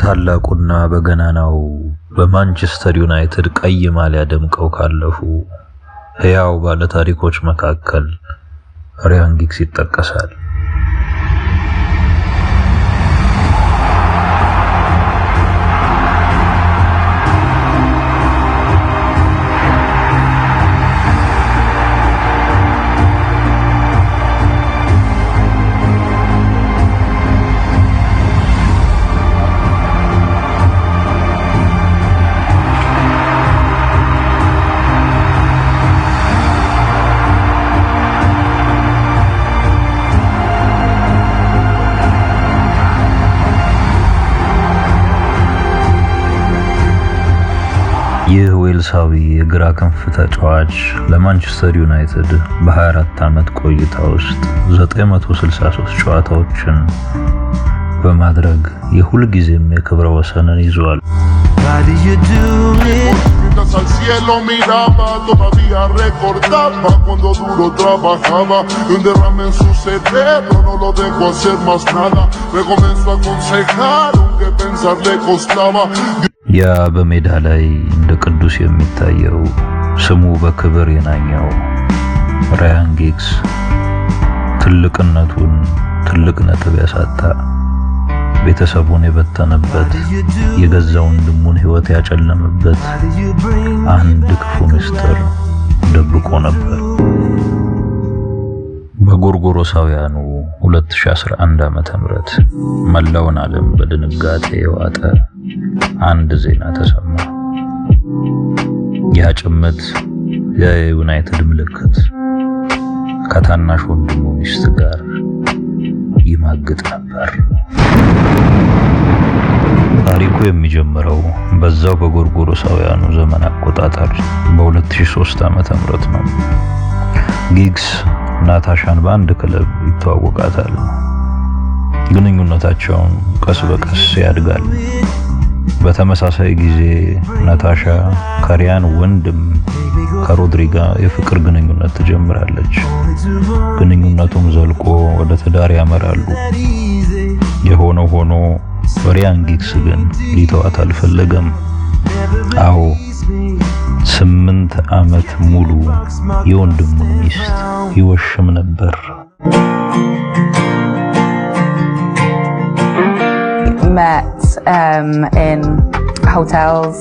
በታላቁና በገናናው በማንቸስተር ዩናይትድ ቀይ ማሊያ ደምቀው ካለፉ ሕያው ባለ ታሪኮች መካከል ራያን ጊግስ ይጠቀሳል። ይህ ዌልሳዊ የግራ ክንፍ ተጫዋች ለማንቸስተር ዩናይትድ በ24 ዓመት ቆይታ ውስጥ 963 ጨዋታዎችን በማድረግ የሁል ጊዜም የክብረ ወሰንን ይዟል። Al cielo miraba, todavía recordaba cuando duro trabajaba. Un derrame en su cerebro no lo dejó hacer más nada. Me comenzó a aconsejar, aunque pensar le costaba. ያ በሜዳ ላይ እንደ ቅዱስ የሚታየው ስሙ በክብር የናኘው ራያን ጊግስ ትልቅነቱን ትልቅ ነጥብ ያሳጣ፣ ቤተሰቡን የበተነበት፣ የገዛ ወንድሙን ሕይወት ያጨለመበት አንድ ክፉ ምስጢር ደብቆ ነበር። በጎርጎሮሳውያኑ 2011 ዓመተ ምህረት መላውን ዓለም በድንጋጤ የዋጠ አንድ ዜና ተሰማ። ያ ጭምት የዩናይትድ ምልክት ከታናሽ ወንድሙ ሚስት ጋር ይማግጥ ነበር። ታሪኩ የሚጀምረው በዛው በጎርጎሮሳውያኑ ዘመን አቆጣጠር በ2003 ዓመተ ምህረት ነው። ጊግስ ናታሻን በአንድ ክለብ ይተዋወቃታል። ግንኙነታቸውን ቀስ በቀስ ያድጋል። በተመሳሳይ ጊዜ ናታሻ ከራያን ወንድም ከሮድሪ ጋር የፍቅር ግንኙነት ትጀምራለች። ግንኙነቱም ዘልቆ ወደ ትዳር ያመራሉ። የሆነው ሆኖ ራያን ጊግስ ግን ሊተዋት አልፈለገም። አዎ 8 ዓመት ሙሉ የወንድሙን ሚስት ይወሽም ነበር። Met in hotels.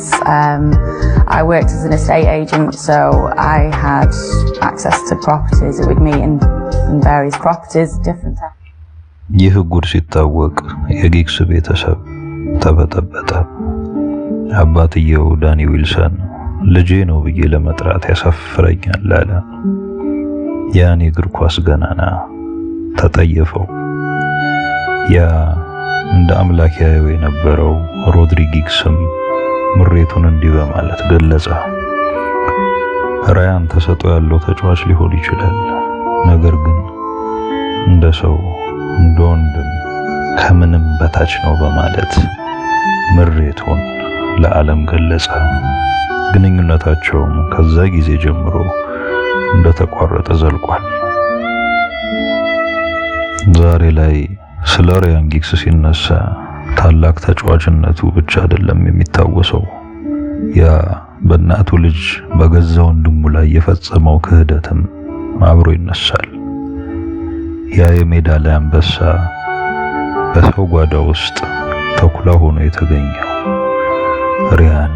I worked as an estate agent, so I had access to properties. It would meet in various properties, different types. ይህ ጉድ ሲታወቅ የጊግስ ቤተሰብ ተበጠበጠ። አባትየው ዳኒ ዊልሰን ልጄ ነው ብዬ ለመጥራት ያሳፍረኛል አለ። ያን የእግር ኳስ ገናና ተጠየፈው። ያ እንደ አምላክ ያየው የነበረው ሮድሪ ጊግስም ምሬቱን እንዲህ በማለት ገለጸ። ራያን ተሰጥኦ ያለው ተጫዋች ሊሆን ይችላል፣ ነገር ግን እንደ ሰው እንደ ወንድም ከምንም በታች ነው በማለት ምሬቱን ለዓለም ገለጸ። ግንኙነታቸውም ከዛ ጊዜ ጀምሮ እንደተቋረጠ ዘልቋል። ዛሬ ላይ ስለ ራያን ጊግስ ሲነሳ ታላቅ ተጫዋችነቱ ብቻ አይደለም የሚታወሰው፣ ያ በእናቱ ልጅ በገዛ ወንድሙ ላይ የፈጸመው ክህደትም አብሮ ይነሳል። ያ የሜዳ ላይ አንበሳ በሰው ጓዳ ውስጥ ተኩላ ሆኖ የተገኘው ራያን